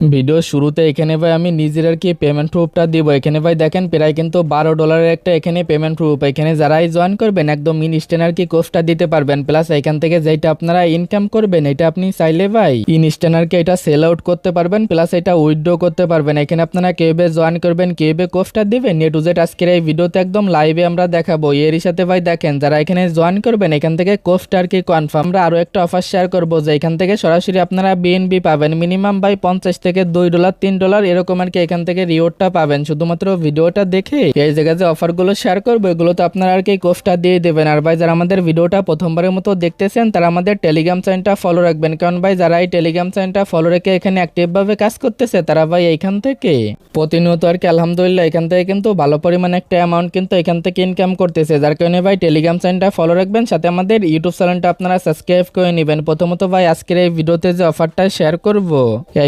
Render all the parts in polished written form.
Video শুরুতে এখানে ভাই আমি নিজের আর কি পেমেন্ট প্রুফটা দিব। এখানে ভাই দেখেন প্রায় কিন্তু $12 একটা এখানে পেমেন্ট প্রুফ। এখানে যারাই জয়েন করবেন একদম ইনস্ট্যান্ট আর কি কোর্সটা দিতে পারবেন। প্লাস এখান থেকে যেটা আপনারা ইনকাম করবেন এটা আপনি চাইলে ভাই ইনস্ট্যান্ট আর কি এটা সেল আউট করতে পারবেন, প্লাস এটা উইথড্র করতে পারবেন। এখানে আপনারা কিভাবে জয়েন করবেন, কিভাবে কোর্সটা দিবেন, এ টু জেড আজকের এই ভিডিওতে একদম লাইভে আমরা দেখাবো। এরই সাথে ভাই দেখেন যারা এখানে জয়েন করবেন এখান থেকে কোর্সটা আর কি কনফার্ম। আমরা আরো একটা অফার শেয়ার করবো যে এখান থেকে সরাসরি আপনারা বিএনবি পাবেন মিনিমাম ভাই $50 থেকে $2 $3 এরকম আর কি এখান থেকে রিওয়ার্ডটা পাবেন শুধুমাত্র ভিডিওটা দেখে। এই জায়গায় যে অফারগুলো শেয়ার করবো এগুলো তো আপনারা আর কি কোর্সটা দিয়ে দেবেন। আর ভাই যারা আমাদের ভিডিওটা প্রথমবারের মতো দেখতেছেন তারা আমাদের টেলিগ্রাম চ্যানেলটা ফলো রাখবেন, কারণ ভাই যারা এই টেলিগ্রাম চ্যানেলটা ফলো রেখে এখানে অ্যাক্টিভ ভাবে কাজ করতেছে তারা ভাই এইখান থেকে প্রতিনিয়ত আর কি আলহামদুলিল্লাহ এখান থেকে কিন্তু ভালো পরিমাণ একটা অ্যামাউন্ট কিন্তু এখান থেকে ইনকাম করতেছে। যার কারণে ভাই টেলিগ্রাম চ্যানেলটা ফলো রাখবেন, সাথে আমাদের ইউটিউব চ্যানেলটা আপনারা সাবস্ক্রাইব করে নেবেন। প্রথমত ভাই আজকের এই ভিডিওতে যে অফারটা শেয়ার করব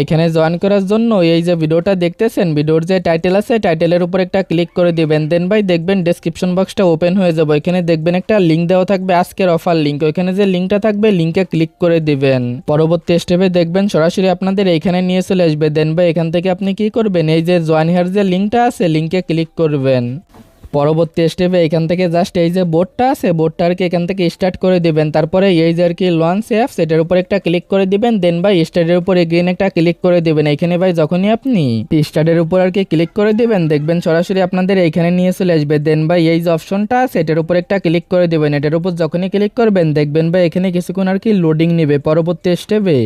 এইখানে জয়েন করার জন্য এই যে ভিডিওটা দেখতেছেন ভিডিওর যে টাইটেল আছে টাইটেলের উপর একটা ক্লিক করে দিবেন। দেন ভাই দেখবেন ডেসক্রিপশন বক্সটা ওপেন হয়ে যাবে, এখানে দেখবেন একটা লিঙ্ক দেওয়া থাকবে আজকের অফার লিঙ্ক। ওইখানে যে লিঙ্কটা থাকবে লিঙ্কে ক্লিক করে দিবেন। পরবর্তী স্টেপে দেখবেন সরাসরি আপনাদের এইখানে নিয়ে চলে আসবে। দেন ভাই এখান থেকে আপনি কি করবেন, এই যে জয়েন হিয়ার যে লিঙ্কটা আছে লিঙ্কে ক্লিক করবেন। পরবর্তী স্টেপে এখান থেকে জাস্ট এই যে বোর্ডটা আছে বোর্ডটা আর কি এখান থেকে স্টার্ট করে দিবেন। তারপরে এই যে আর কি লঞ্চ অ্যাপস এটার উপর একটা ক্লিক করে দিবেন। দেন ভাই স্টার্টের উপর এগেইন একটা ক্লিক করে দিবেন। এখানে ভাই যখনই আপনি স্টার্টের উপর আর কি ক্লিক করে দিবেন দেখবেন সরাসরি আপনাদের এইখানে নিয়ে চলে আসবে। দেন ভাই এই যে অপশনটা আছে এটার উপর একটা ক্লিক করে দিবেন। এটার উপর যখনই ক্লিক করবেন দেখবেন ভাই এখানে কিছুক্ষণ আর কি লোডিং নেবে। পরবর্তী স্টেপে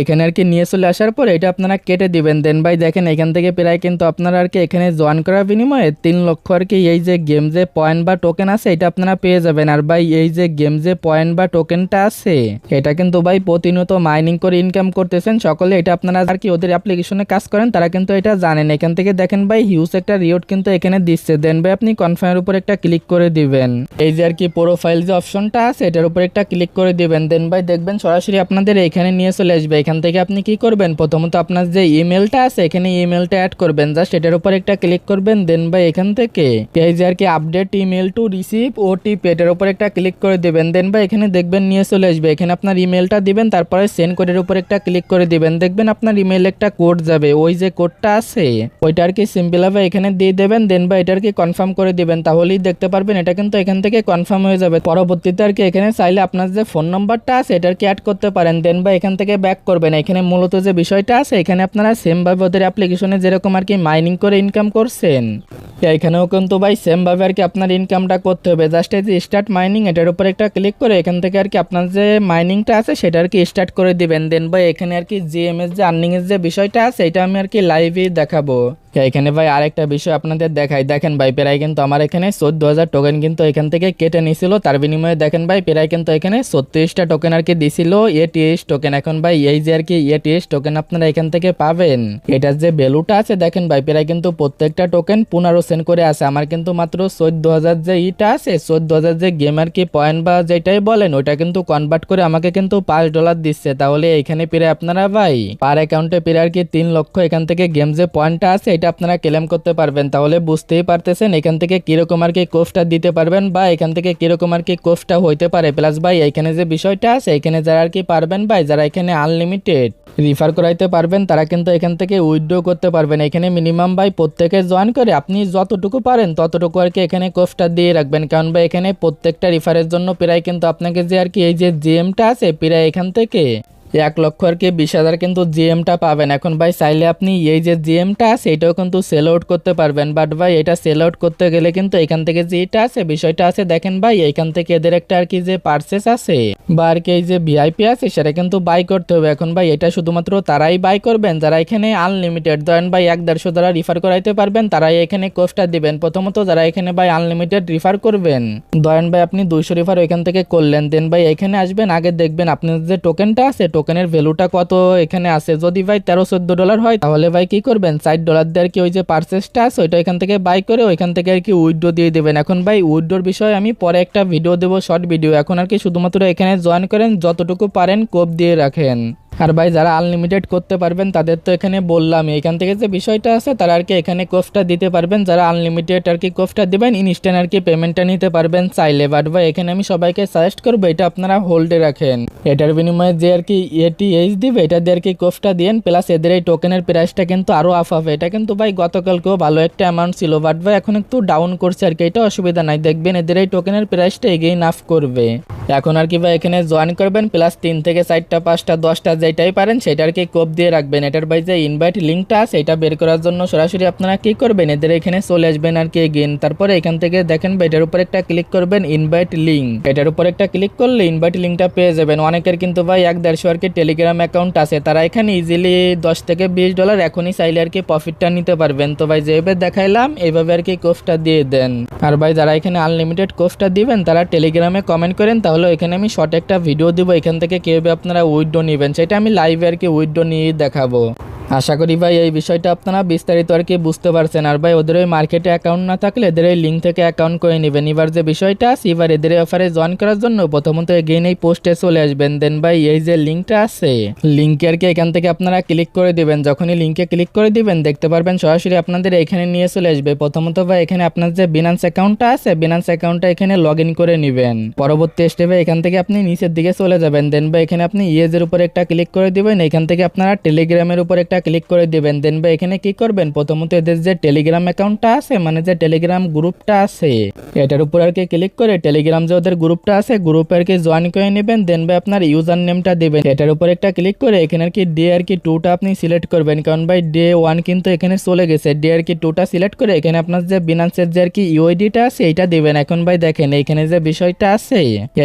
এখানে আর কি নিয়ে চলে আসার পর এটা আপনারা কেটে দিবেন। দেন ভাই দেখেন এখান থেকে প্রায় কিন্তু আপনারা আর কি এখানে জয়েন করার বিনিময়ে 3 লক্ষ আর কি এই যে গেম যে পয়েন্ট বা টোকেন আছে এটা আপনারা পেয়ে যাবেন। আর ভাই এই যে গেম যে পয়েন্ট বা টোকেনটা আছে এটা কিন্তু ভাই প্রতিনিয়ত মাইনিং করে ইনকাম করতেছেন সকলে। এটা আপনারা আর কি ওদের অ্যাপ্লিকেশনে কাজ করেন তারা কিন্তু এটা জানেন। এখান থেকে দেখেন ভাই হিউজ একটা রিওয়ার্ড কিন্তু এখানে দিচ্ছে। দেন ভাই আপনি কনফার্মের উপর একটা ক্লিক করে দিবেন। এই যে আর কি প্রোফাইল যে অপশনটা আছে এটার উপর একটা ক্লিক করে দিবেন। দেন ভাই দেখবেন সরাসরি আপনাদের এখানে নিয়ে চলে আসবে। এখান থেকে আপনি কি করবেন, প্রথমত আপনার যে ইমেলটা আছে এখানে ইমেলটা অ্যাড করবেন, জাস্ট এটার উপর একটা ক্লিক করবেন। দেন ভাই এখান থেকে এই যে আর কি update email to receive OTP এটার উপর একটা ক্লিক করে দিবেন। দেন ভাই এখানে দেখবেন নিয়ে চলে আসবে। এখানে আপনার ইমেলটা দিবেন, তারপরে সেন্ড কোডের উপর একটা ক্লিক করে দিবেন। দেখবেন আপনার ইমেইলে একটা কোড যাবে, ওই যে কোডটা আছে ওইটা আর কি সিম্পল ভাবে এখানে দিয়ে দেবেন। দেন ভাই এটা আর কি কনফার্ম করে দিবেন, তাহলেই দেখতে পারবেন এটা কিন্তু এখান থেকে কনফার্ম হয়ে যাবে। পরবর্তীতে আর কি এখানে চাইলে আপনার যে ফোন নাম্বারটা আছে এটা আর কি অ্যাড করতে পারেন। দেন ভাই এখান থেকে ব্যাক করবেন। এখানে মূলত যে বিষয়টা আছে এখানে আপনারা সেম ভাবে ওদের অ্যাপ্লিকেশনে যেরকম আর কি মাইনিং করে ইনকাম করছেন এখানেও কিন্তু ভাই সেম ভাবে আর কি আপনার ইনকামটা করতে হবে। জাস্ট এই যে স্টার্ট মাইনিং এটার উপর একটা ক্লিক করে এখান থেকে আর কি আপনার যে মাইনিংটা আছে সেটা আর কি স্টার্ট করে দিবেন। দেন ভাই এখানে আর কি জিএমএস যে আর্নিং এর যে বিষয়টা আছে এটা আমি আর কি লাইভে দেখাবো। এখানে ভাই আরেকটা বিষয় আপনাদের দেখাই, দেখেন ভাই প্রায় কিন্তু আমার এখানে 14,000 টোকেন কিন্তু এখান থেকে কেটে নিছিল। তার বিনিময়ে দেখেন ভাই প্রায় কিন্তু এখানে 36টা টোকেন আর কি দিছিল এটিএস টোকেন। এখন ভাই এই যে আর কি এটিএস টোকেন আপনারা এখান থেকে পাবেন এটার যে ভ্যালুটা আছে দেখেন ভাই প্রায় কিন্তু প্রত্যেকটা টোকেন 15 সেন্ট করে আছে। আমার কিন্তু মাত্র 14,000 যে ইটা আছে 14,000 যে গেম আর কি পয়েন্ট বা যেটাই বলেন ওইটা কিন্তু কনভার্ট করে আমাকে কিন্তু $5 দিচ্ছে। তাহলে এখানে প্রায় আপনারা ভাই পার অ্যাকাউন্টে প্রায় আর কি 3 লক্ষ এখান থেকে গেম যে পয়েন্টটা আছে এটা আপনারা ক্লেম করতে পারবেন। তাহলে বুঝতেই পারতেছেন এখান থেকে কিরকম আর কি কোর্সটা দিতে পারবেন বা এখান থেকে কিরকম আর কি কোর্সটা হইতে পারে। প্লাস ভাই এখানে যে বিষয়টা আছে এখানে যারা আর কি পারবেন ভাই যারা এখানে আনলিমিটেড রিফার করাইতে পারবেন তারা কিন্তু এখান থেকে উইথড্র করতে পারবেন। এখানে মিনিমাম ভাই প্রত্যেকে জয়েন করে আপনি যতটুকু পারেন ততটুকু আর কি এখানে কোর্সটা দিয়ে রাখবেন, কারণ ভাই এখানে প্রত্যেকটা রিফারের জন্য প্রায় কিন্তু আপনাকে যে আর কি এই যে জিএমটা আছে প্রায় এখান থেকে 1 লক্ষ আর কি 20,000 কিন্তু জিএমটা পাবেন। এখন ভাই চাইলে আপনি এই যে জিএমটা আছে এটাও কিন্তু সেল আউট করতে পারবেন, বাট ভাই এটা সেল আউট করতে গেলে কিন্তু এখান থেকে যে এটা আছে বিষয়টা আছে দেখেন ভাই এখান থেকে এদের একটা আর কি যে পারচেস আছে বা আর কি এই যে ভিআইপি আছে সেটা কিন্তু বাই করতে হবে। এখন ভাই এটা শুধুমাত্র তারাই বাই করবেন যারা এখানে আনলিমিটেড ধরেন ভাই 150 দ্বারা রিফার করাইতে পারবেন তারাই এখানে কোর্সটা দিবেন। প্রথমত যারা এখানে ভাই আনলিমিটেড রিফার করবেন ধরেন ভাই আপনি 200 রিফার এখান থেকে করলেন, দেন ভাই এখানে আসবেন আগে দেখবেন আপনার যে টোকেনটা আছে টোকেনের ভ্যালুটা কত এখানে আছে। যদি ভাই $13-14 হয় তাহলে ভাই কি করবেন $60 দিয়ে আর কি ওই যে পারচেসটা আছে ওইটা এখান থেকে বাই করে ওইখান থেকে আর কি উইথড্র দিয়ে দেবেন। এখন ভাই উইথড্রর বিষয়ে আমি পরে একটা ভিডিও দেবো, শর্ট ভিডিও। এখন আর কি শুধুমাত্র এখানে জয়েন করেন, যতটুকু পারেন কোপ দিয়ে রাখেন। আর ভাই যারা আনলিমিটেড করতে পারবেন তাদের তো এখানে বললাম, এখান থেকে যে বিষয়টা আছে তারা আর কি এখানে কোর্সটা দিতে পারবেন, যারা আনলিমিটেড আর কি কোর্সটা দিবেন ইনস্ট্যান্ট আর কি পেমেন্টটা নিতে পারবেন চাইলে। বাট ভাই এখানে আমি সবাইকে সাজেস্ট করবো এটা আপনারা হোল্ডে রাখেন, এটার বিনিময়ে যে আর কি এটিএইচ দিবে এটা দিয়ে আর কি কোর্সটা দিয়েন, প্লাস এদের এই টোকেনের প্রাইসটা কিন্তু আরো আপ হবে। এটা কিন্তু ভাই গতকালকেও ভালো একটা অ্যামাউন্ট ছিল, বাট ভাই এখন একটু ডাউন করছে আর কি, এটা অসুবিধা নাই, দেখবেন এদের এই টোকেনের প্রাইসটা এগেইন আপ করবে। এখন আর কি ভাই এখানে জয়েন করবেন, প্লাস 3 থেকে 4টা 5টা 10টা যেটাই পারেন সেটা আর কি কোপ দিয়ে রাখবেন। এটার ভাই যে ইনভাইট লিঙ্কটা আছে এটা বের করার জন্য সরাসরি আপনারা কি করবেন, এদের এখানে চলে আসবেন আর কি এগেইন, তারপরে এখান থেকে দেখেন ভাই এটার উপর একটা ক্লিক করবেন ইনভাইট লিঙ্ক, এটার উপর একটা ক্লিক করলে ইনভাইট লিঙ্কটা পেয়ে যাবেন। অনেকের কিন্তু ভাই 1-150 আর কি টেলিগ্রাম অ্যাকাউন্ট আছে, তারা এখানে ইজিলি $10 থেকে $20 এখনই চাইলে আর কি প্রফিটটা নিতে পারবেন। তো ভাই যেভাবে দেখাইলাম এইভাবে আর কি কোর্সটা দিয়ে দেন। আর ভাই যারা এখানে আনলিমিটেড কোর্সটা দিবেন তারা টেলিগ্রামে কমেন্ট করেন, তাহলে এখানে আমি শর্ট একটা ভিডিও দিব এখান থেকে কিভাবে আপনারা উইথড্র নেবেন, সেটা আমি লাইভে আর কি উইথড্র নিয়ে দেখাবো। আশা করি ভাই এই বিষয়টা আপনারা বিস্তারিত আর কি বুঝতে পারছেন। আর ভাই ওদের ওই মার্কেটে অ্যাকাউন্ট না থাকলে এদের এই লিঙ্ক থেকে অ্যাকাউন্ট করে নেবেন। এবার যে বিষয়টা আছে, এবার এদের অফারে জয়েন করার জন্য প্রথমত এগেইন এই পোস্টে চলে আসবেন, দেন ভাই এই যে লিঙ্কটা আছে লিঙ্কে আর কি এখান থেকে আপনারা ক্লিক করে দিবেন। যখনই লিঙ্কে ক্লিক করে দিবেন দেখতে পারবেন সরাসরি আপনাদের এখানে নিয়ে চলে আসবে। প্রথমত ভাই এখানে আপনার যে বিনান্স অ্যাকাউন্টটা আছে বিনান্স অ্যাকাউন্টটা এখানে লগ ইন করে নেবেন। পরবর্তী স্টেপে এখান থেকে আপনি নিচের দিকে চলে যাবেন, দেন ভাই এখানে আপনি ইয়েজের উপর একটা ক্লিক করে দিবেন, এখান থেকে আপনারা টেলিগ্রামের উপর একটা ক্লিক করে দিবেন। দেন ভাই এখানে কি করবেন, প্রথমত এদের যে টেলিগ্রাম অ্যাকাউন্টটা আছে মানে যে টেলিগ্রাম গ্রুপটা আছে এটার উপর আর কি ক্লিক করে টেলিগ্রাম যে ওদের গ্রুপটা আছে গ্রুপে আর কি জয়েন করে নেবেন। দেন ভাই আপনার ইউজার নেমটা দিবেন, এটার উপর একটা ক্লিক করে এখানে আর কি ডে আর কি 2টা আপনি সিলেক্ট করবেন, কারণ ভাই ডে 1 কিন্তু এখানে চলে গেছে। ডে আর কি 2টা সিলেক্ট করে এখানে আপনার যে বিনান্সের যে আর কি ইউআইডিটা আছে এইটা দিবেন। এখন ভাই দেখেন এইখানে যে বিষয়টা আছে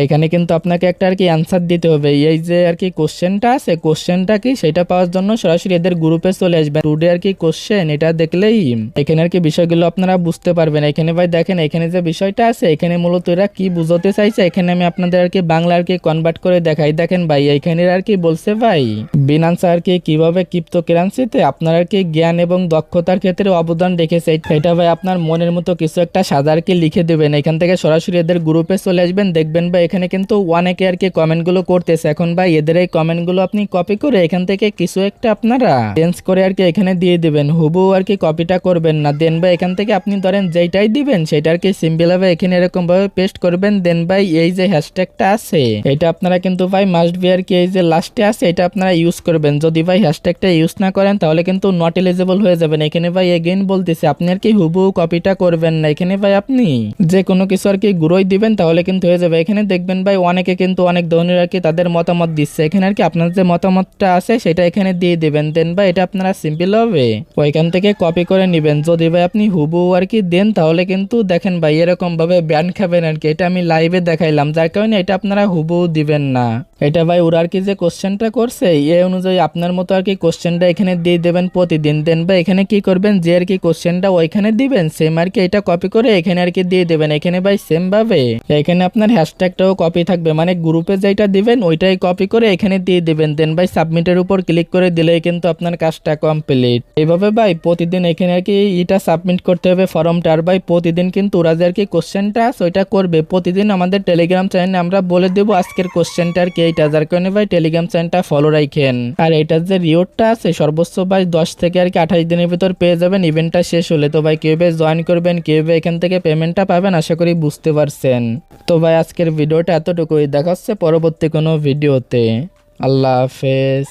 এখানে কিন্তু আপনাকে একটা আর কি অ্যান্সার দিতে হবে। এই যে আর কি কোশ্চেনটা আছে কোশ্চেনটা কি সেটা পাওয়ার জন্য সরাসরি এদের গ্রুপে চলে আসবেন। টুডে আর কি কোশ্চেন এটা দেখলেই এখানে আর কি বিষয়গুলো আপনারা বুঝতে পারবেন। এখানে ভাই দেখেন এখানে যে বিষয়টা আছে এখানে মূলত এরা কি বুঝাতে চাইছে এখানে আমি আপনাদের আর কি বাংলা আর কি কনভার্ট করে দেখাই। দেখেন ভাই এখানে আর কি বলছে ভাই বিনান্স আর কি কিভাবে ক্রিপ্টোকারেন্সিতে আপনার আর কি জ্ঞান এবং দক্ষতার ক্ষেত্রে অবদান রেখেছে এটা ভাই আপনার মনের মতো কিছু একটা সাদা আর কি লিখে দেবেন। এখান থেকে সরাসরি এদের গ্রুপে চলে আসবেন, দেখবেন ভাই এখানে কিন্তু অনেকে আর কি কমেন্টগুলো করতেছে। এখন ভাই এদের এই কমেন্টগুলো আপনি কপি করে এখান থেকে কিছু একটা আপনারা চেঞ্জ করে আর কি এখানে দিয়ে দিবেন, হুবহু আর কি কপিটা করবেন না। দেন ভাই এখান থেকে আপনি ধরেন যেটাই দিবেন সেটা আর কি সিম্পল ভাবে এখানে এরকম ভাবে পেস্ট করবেন। দেন ভাই এই যে হ্যাশট্যাগটা আছে এটা আপনারা কিন্তু ভাই মাস্ট বি আর কি এই যে লাস্টে আছে এটা আপনারা ইউজ করবেন। যদি ভাই হ্যাশট্যাগটা ইউজ না করেন তাহলে কিন্তু নট এলিজিবল হয়ে যাবেন। এখানে ভাই এগেইন বলতেছে আপনি আর কি হুবহু কপিটা করবেন না, এখানে ভাই আপনি যে কোনো কিছু আর কি গুঁড়োই দিবেন তাহলে কিন্তু হয়ে যাবে। এখানে দেখবেন ভাই অনেকে কিন্তু অনেক ধরনের আর কি তাদের মতামত দিচ্ছে, এখানে আর কি আপনার যে মতামতটা আছে সেটা এখানে দিয়ে দিবেন। দেন ভাই এটা আপনারা সিম্পল হবে ওইখান থেকে কপি করে নেবেন। যদি ভাই আপনি হুবহু আর কি দেন তাহলে কিন্তু দেখেন ভাই এরকম ভাবে ব্যান খাবেন আর কি, এটা আমি লাইভে দেখাইলাম, যার কারণে এটা আপনারা হুবহু দিবেন না। এটা ভাই ওরা আর কি যে কোশ্চেনটা করছে এই অনুযায়ী আপনার মতো আর কি কোশ্চেনটা এখানে দিয়ে দেবেন প্রতিদিন। দেন ভাই এখানে কি করবেন যে আর কি কোশ্চেনটা ওইখানে দিবেন সেম আর কি এটা কপি করে এখানে আর কি দিয়ে দেবেন। এখানে ভাই সেম ভাবে এখানে আপনার হ্যাশট্যাগটাও কপি থাকবে, মানে গ্রুপে যেটা দিবেন ওইটাই কপি করে এখানে দিয়ে দিবেন। দেন ভাই সাবমিটের উপর ক্লিক করে দিলেই কিন্তু আপনার কাজটা কমপ্লিট। এইভাবে ভাই প্রতিদিন এখানে আর কি এটা সাবমিট করতে হবে ফর্মটা। আর ভাই প্রতিদিন কিন্তু ওরা যে আর কি কোশ্চেনটা ওইটা করবে প্রতিদিন আমাদের টেলিগ্রাম চ্যানেলে আমরা বলে দেবো আজকের কোশ্চেনটা আর কি এইটা, যার কারণে ভাই টেলিগ্রাম চ্যানেলটা ফলো রাখেন। আর এটার যে রিওয়ার্ডটা আছে সর্বোচ্চ ভাই 10 থেকে আর কি 28 দিনের ভিতর পেয়ে যাবেন ইভেন্টটা শেষ হলে। তো ভাই কিভাবে জয়েন করবেন কিভাবে এখান থেকে পেমেন্টটা পাবেন আশা করি বুঝতে পারছেন। তো ভাই আজকের ভিডিওটা এতটুকুই, দেখা হচ্ছে পরবর্তী কোনো ভিডিওতে। আল্লাহ হাফেজ।